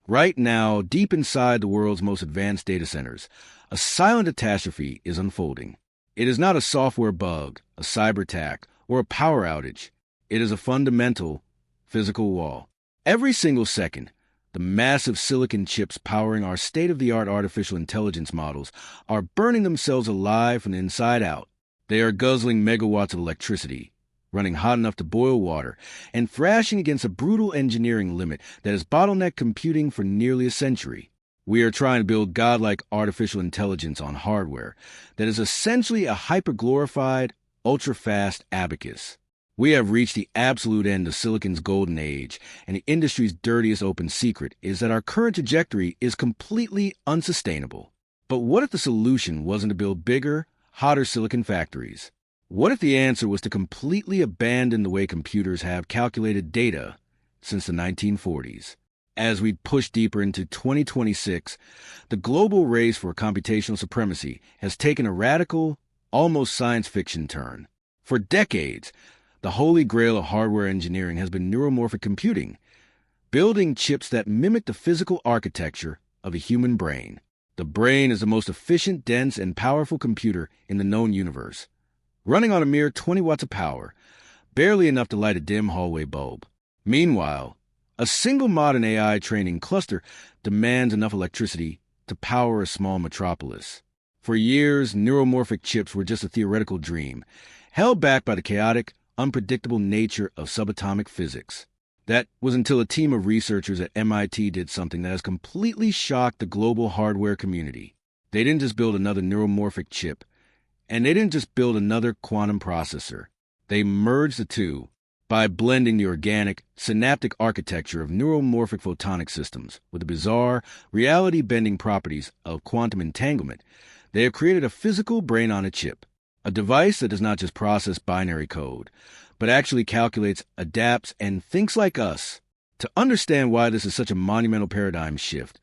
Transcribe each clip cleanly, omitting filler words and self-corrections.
Right now, deep inside the world's most advanced data centers, a silent catastrophe is unfolding. It is not a software bug, a cyber attack, or a power outage. It is a fundamental physical wall. Every single second, the massive silicon chips powering our state-of-the-art artificial intelligence models are burning themselves alive from the inside out. They are guzzling megawatts of electricity, running hot enough to boil water, and thrashing against a brutal engineering limit that has bottlenecked computing for nearly a century. We are trying to build godlike artificial intelligence on hardware that is essentially a hyper-glorified, ultra-fast abacus. We have reached the absolute end of silicon's golden age, and the industry's dirtiest open secret is that our current trajectory is completely unsustainable. But what if the solution wasn't to build bigger, hotter silicon factories? What if the answer was to completely abandon the way computers have calculated data since the 1940s? As we push deeper into 2026, the global race for computational supremacy has taken a radical, almost science fiction turn. For decades, the holy grail of hardware engineering has been neuromorphic computing, building chips that mimic the physical architecture of a human brain. The brain is the most efficient, dense, and powerful computer in the known universe, running on a mere 20 watts of power, barely enough to light a dim hallway bulb. Meanwhile, a single modern AI training cluster demands enough electricity to power a small metropolis. For years, neuromorphic chips were just a theoretical dream, held back by the chaotic, unpredictable nature of subatomic physics. That was until a team of researchers at MIT did something that has completely shocked the global hardware community. They didn't just build another neuromorphic chip, and they didn't just build another quantum processor. They merged the two by blending the organic, synaptic architecture of neuromorphic photonic systems with the bizarre, reality-bending properties of quantum entanglement. They have created a physical brain-on-a-chip, a device that does not just process binary code, but actually calculates, adapts, and thinks like us. To understand why this is such a monumental paradigm shift,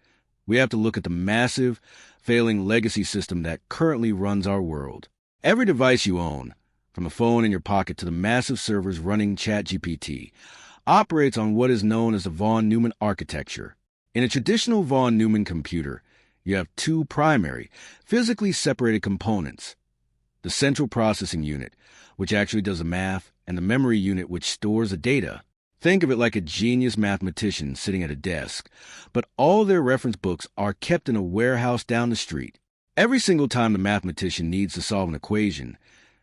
we have to look at the massive, failing legacy system that currently runs our world. Every device you own, from a phone in your pocket to the massive servers running ChatGPT, operates on what is known as the von Neumann architecture. In a traditional von Neumann computer, you have two primary, physically separated components: the central processing unit, which actually does the math, and the memory unit, which stores the data. Think of it like a genius mathematician sitting at a desk, but all their reference books are kept in a warehouse down the street. Every single time the mathematician needs to solve an equation,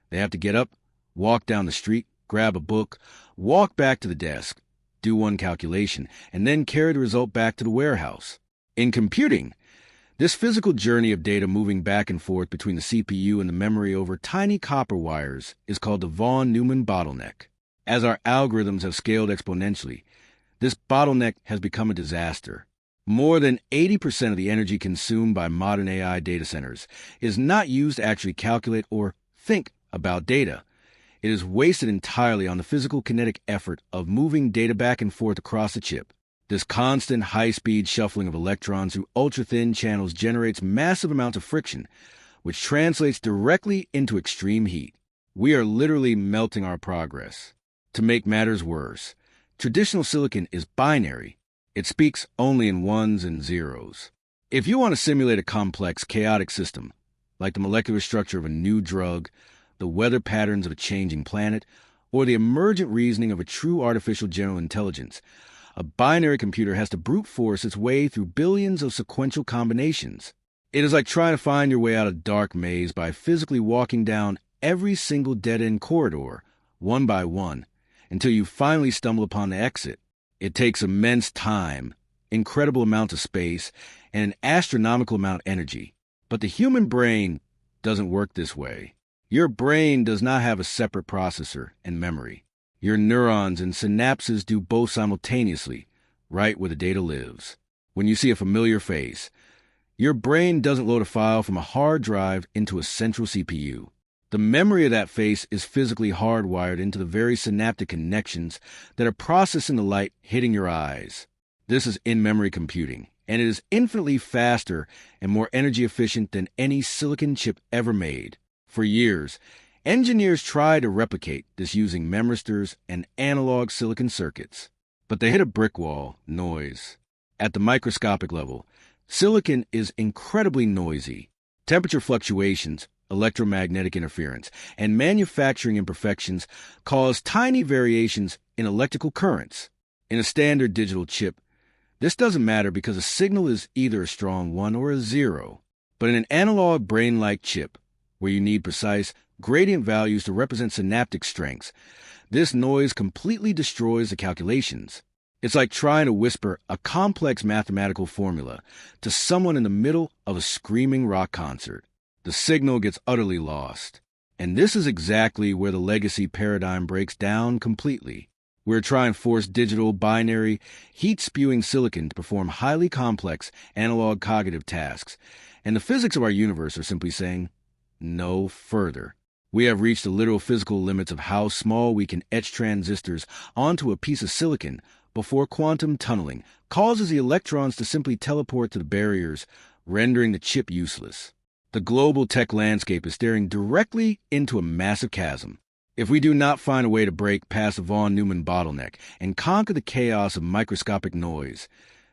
they have to get up, walk down the street, grab a book, walk back to the desk, do one calculation, and then carry the result back to the warehouse. In computing, this physical journey of data moving back and forth between the CPU and the memory over tiny copper wires is called the von Neumann bottleneck. As our algorithms have scaled exponentially, this bottleneck has become a disaster. More than 80% of the energy consumed by modern AI data centers is not used to actually calculate or think about data. It is wasted entirely on the physical kinetic effort of moving data back and forth across the chip. This constant high-speed shuffling of electrons through ultra-thin channels generates massive amounts of friction, which translates directly into extreme heat. We are literally melting our progress. To make matters worse, traditional silicon is binary. It speaks only in ones and zeros. If you want to simulate a complex, chaotic system, like the molecular structure of a new drug, the weather patterns of a changing planet, or the emergent reasoning of a true artificial general intelligence, a binary computer has to brute force its way through billions of sequential combinations. It is like trying to find your way out of a dark maze by physically walking down every single dead-end corridor, one by one, until you finally stumble upon the exit. It takes immense time, incredible amounts of space, and an astronomical amount of energy. But the human brain doesn't work this way. Your brain does not have a separate processor and memory. Your neurons and synapses do both simultaneously, right where the data lives. When you see a familiar face, your brain doesn't load a file from a hard drive into a central CPU. The memory of that face is physically hardwired into the very synaptic connections that are processing the light hitting your eyes. This is in-memory computing, and it is infinitely faster and more energy efficient than any silicon chip ever made. For years, engineers tried to replicate this using memristors and analog silicon circuits, but they hit a brick wall: noise. At the microscopic level, silicon is incredibly noisy. Temperature fluctuations, electromagnetic interference, and manufacturing imperfections cause tiny variations in electrical currents. In a standard digital chip, this doesn't matter because a signal is either a strong 1 or a 0. But in an analog brain-like chip, where you need precise gradient values to represent synaptic strengths, this noise completely destroys the calculations. It's like trying to whisper a complex mathematical formula to someone in the middle of a screaming rock concert. The signal gets utterly lost. And this is exactly where the legacy paradigm breaks down completely. We're trying to force digital, binary, heat-spewing silicon to perform highly complex analog cognitive tasks, and the physics of our universe are simply saying, no further. We have reached the literal physical limits of how small we can etch transistors onto a piece of silicon before quantum tunneling causes the electrons to simply teleport to the barriers, rendering the chip useless. The global tech landscape is staring directly into a massive chasm. If we do not find a way to break past the von Neumann bottleneck and conquer the chaos of microscopic noise,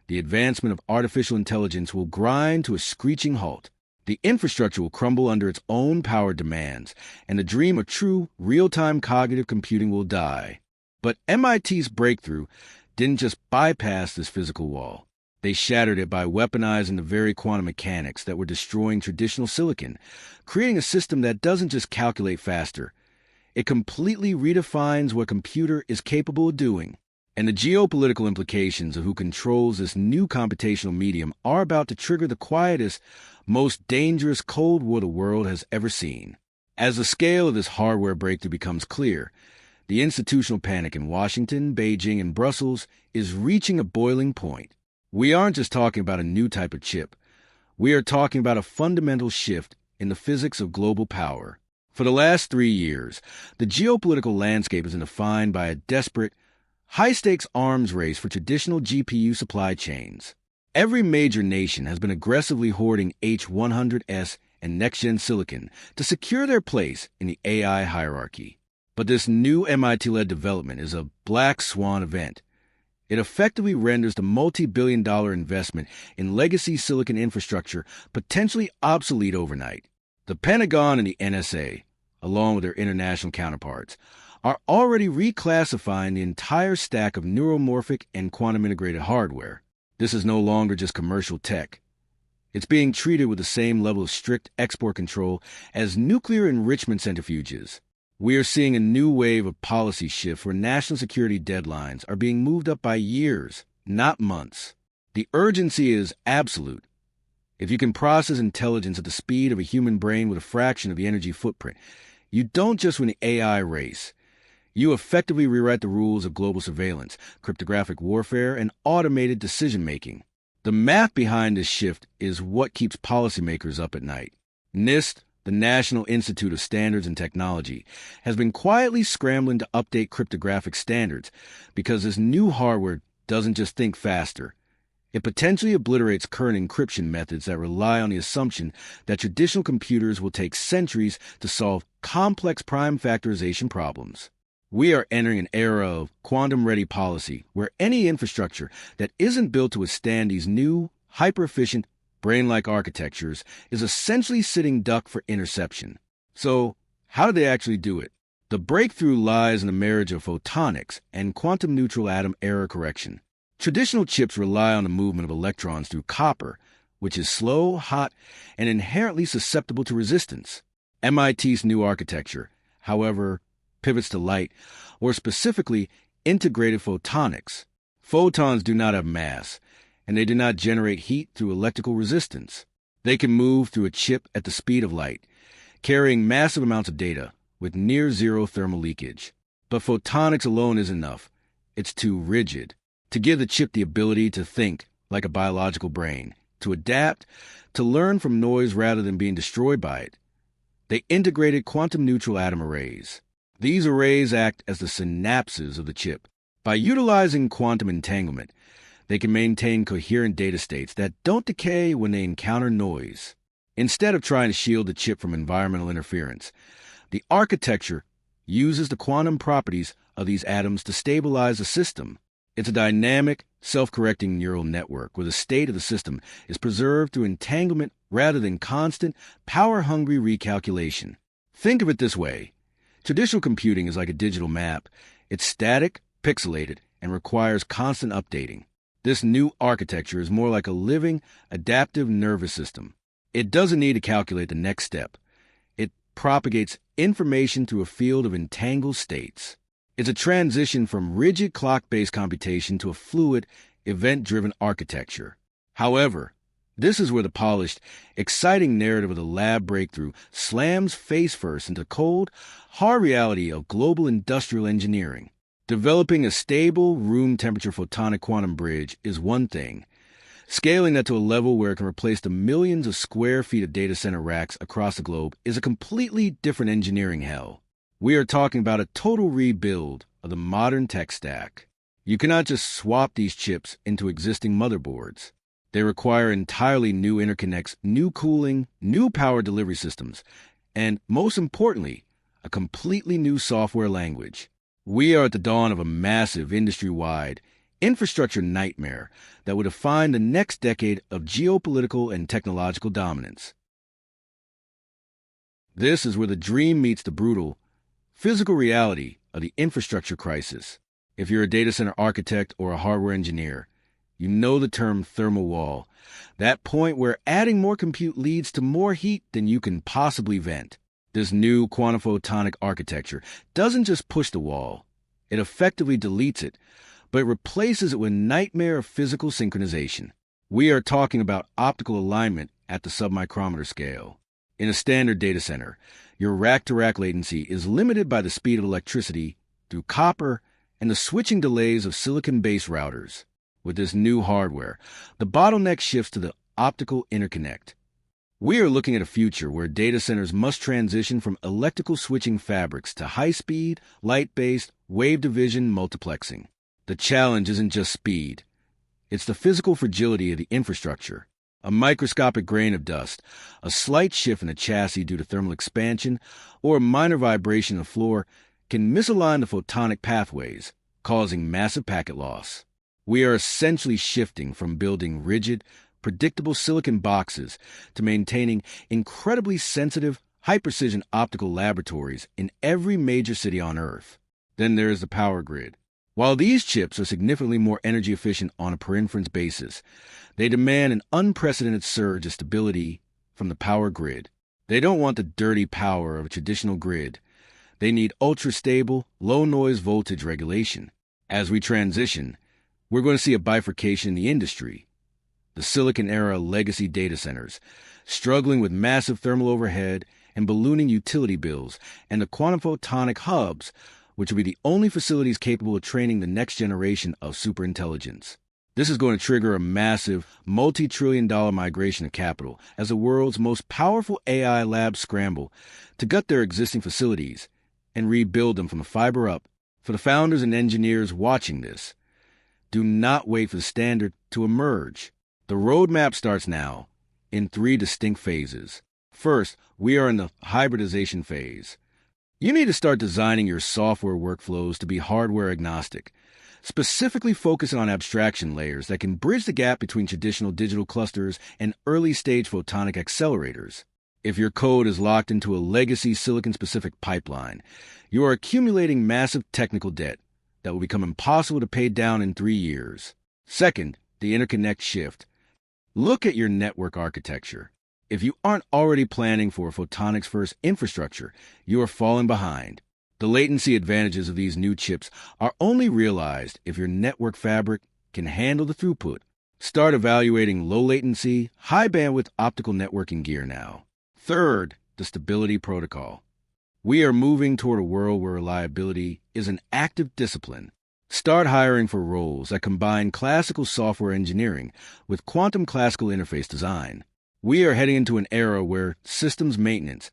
the advancement of artificial intelligence will grind to a screeching halt. The infrastructure will crumble under its own power demands, and the dream of true, real-time cognitive computing will die. But MIT's breakthrough didn't just bypass this physical wall. They shattered it by weaponizing the very quantum mechanics that were destroying traditional silicon, creating a system that doesn't just calculate faster. It completely redefines what a computer is capable of doing. And the geopolitical implications of who controls this new computational medium are about to trigger the quietest, most dangerous Cold War the world has ever seen. As the scale of this hardware breakthrough becomes clear, the institutional panic in Washington, Beijing, and Brussels is reaching a boiling point. We aren't just talking about a new type of chip. We are talking about a fundamental shift in the physics of global power. For the last 3 years, the geopolitical landscape has been defined by a desperate, high-stakes arms race for traditional GPU supply chains. Every major nation has been aggressively hoarding H100S and next-gen silicon to secure their place in the AI hierarchy. But this new MIT-led development is a black swan event. It effectively renders the multi-billion-dollar investment in legacy silicon infrastructure potentially obsolete overnight. The Pentagon and the NSA, along with their international counterparts, are already reclassifying the entire stack of neuromorphic and quantum-integrated hardware. This is no longer just commercial tech. It's being treated with the same level of strict export control as nuclear enrichment centrifuges. We are seeing a new wave of policy shift where national security deadlines are being moved up by years, not months. The urgency is absolute. If you can process intelligence at the speed of a human brain with a fraction of the energy footprint, you don't just win the AI race. You effectively rewrite the rules of global surveillance, cryptographic warfare, and automated decision-making. The math behind this shift is what keeps policymakers up at night. NIST, the National Institute of Standards and Technology, has been quietly scrambling to update cryptographic standards because this new hardware doesn't just think faster. It potentially obliterates current encryption methods that rely on the assumption that traditional computers will take centuries to solve complex prime factorization problems. We are entering an era of quantum-ready policy where any infrastructure that isn't built to withstand these new, hyper-efficient, brain-like architectures is essentially sitting duck for interception. So, how do they actually do it? The breakthrough lies in the marriage of photonics and quantum-neutral atom error correction. Traditional chips rely on the movement of electrons through copper, which is slow, hot, and inherently susceptible to resistance. MIT's new architecture, however, pivots to light, or specifically integrated photonics. Photons do not have mass, and they do not generate heat through electrical resistance. They can move through a chip at the speed of light, carrying massive amounts of data with near-zero thermal leakage. But photonics alone isn't enough. It's too rigid. To give the chip the ability to think like a biological brain, to adapt, to learn from noise rather than being destroyed by it, they integrated quantum-neutral atom arrays. These arrays act as the synapses of the chip. By utilizing quantum entanglement, they can maintain coherent data states that don't decay when they encounter noise. Instead of trying to shield the chip from environmental interference, the architecture uses the quantum properties of these atoms to stabilize the system. It's a dynamic, self-correcting neural network where the state of the system is preserved through entanglement rather than constant, power-hungry recalculation. Think of it this way. Traditional computing is like a digital map. It's static, pixelated, and requires constant updating. This new architecture is more like a living, adaptive nervous system. It doesn't need to calculate the next step. It propagates information through a field of entangled states. It's a transition from rigid clock-based computation to a fluid, event-driven architecture. However, this is where the polished, exciting narrative of the lab breakthrough slams face first into the cold, hard reality of global industrial engineering. Developing a stable, room-temperature photonic quantum bridge is one thing. Scaling that to a level where it can replace the millions of square feet of data center racks across the globe is a completely different engineering hell. We are talking about a total rebuild of the modern tech stack. You cannot just swap these chips into existing motherboards. They require entirely new interconnects, new cooling, new power delivery systems, and, most importantly, a completely new software language. We are at the dawn of a massive industry-wide infrastructure nightmare that will define the next decade of geopolitical and technological dominance. This is where the dream meets the brutal, physical reality of the infrastructure crisis. If you're a data center architect or a hardware engineer, you know the term thermal wall, that point where adding more compute leads to more heat than you can possibly vent. This new quantum-photonic architecture doesn't just push the wall, it effectively deletes it, but it replaces it with a nightmare of physical synchronization. We are talking about optical alignment at the submicrometer scale. In a standard data center, your rack-to-rack latency is limited by the speed of electricity through copper and the switching delays of silicon-based routers. With this new hardware, the bottleneck shifts to the optical interconnect. We are looking at a future where data centers must transition from electrical switching fabrics to high-speed, light-based, wave division multiplexing. The challenge isn't just speed. It's the physical fragility of the infrastructure. A microscopic grain of dust, a slight shift in a chassis due to thermal expansion, or a minor vibration in the floor can misalign the photonic pathways, causing massive packet loss. We are essentially shifting from building rigid, predictable silicon boxes to maintaining incredibly sensitive, high-precision optical laboratories in every major city on Earth. Then there is the power grid. While these chips are significantly more energy efficient on a per-inference basis, they demand an unprecedented surge of stability from the power grid. They don't want the dirty power of a traditional grid. They need ultra-stable, low-noise voltage regulation. As we transition, we're going to see a bifurcation in the industry. The Silicon-era legacy data centers, struggling with massive thermal overhead and ballooning utility bills, and the quantum-photonic hubs, which will be the only facilities capable of training the next generation of superintelligence. This is going to trigger a massive, multi-trillion-dollar migration of capital as the world's most powerful AI labs scramble to gut their existing facilities and rebuild them from the fiber up. For the founders and engineers watching this, do not wait for the standard to emerge. The roadmap starts now in 3 distinct phases. First, we are in the hybridization phase. You need to start designing your software workflows to be hardware agnostic, specifically focusing on abstraction layers that can bridge the gap between traditional digital clusters and early-stage photonic accelerators. If your code is locked into a legacy silicon-specific pipeline, you are accumulating massive technical debt that will become impossible to pay down in 3 years. Second, the interconnect shift. Look at your network architecture. If you aren't already planning for a photonics-first infrastructure, you are falling behind. The latency advantages of these new chips are only realized if your network fabric can handle the throughput. Start evaluating low-latency, high-bandwidth optical networking gear now. Third, the stability protocol. We are moving toward a world where reliability is an active discipline. Start hiring for roles that combine classical software engineering with quantum classical interface design. We are heading into an era where systems maintenance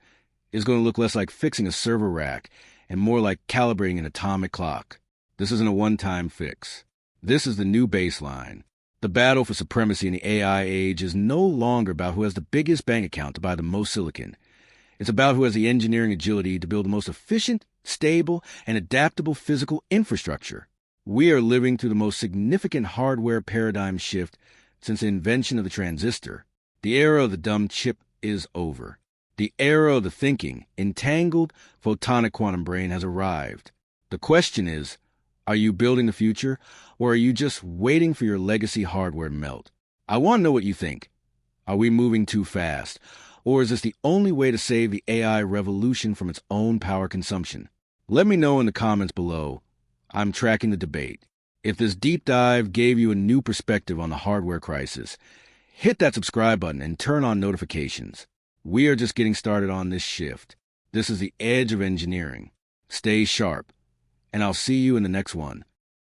is going to look less like fixing a server rack and more like calibrating an atomic clock. This isn't a one-time fix. This is the new baseline. The battle for supremacy in the AI age is no longer about who has the biggest bank account to buy the most silicon. It's about who has the engineering agility to build the most efficient, stable, and adaptable physical infrastructure. We are living through the most significant hardware paradigm shift since the invention of the transistor. The era of the dumb chip is over. The era of the thinking, entangled, photonic quantum brain has arrived. The question is, are you building the future, or are you just waiting for your legacy hardware to melt? I want to know what you think. Are we moving too fast, or is this the only way to save the AI revolution from its own power consumption? Let me know in the comments below. I'm tracking the debate. If this deep dive gave you a new perspective on the hardware crisis, hit that subscribe button and turn on notifications. We are just getting started on this shift. This is the edge of engineering. Stay sharp, and I'll see you in the next one.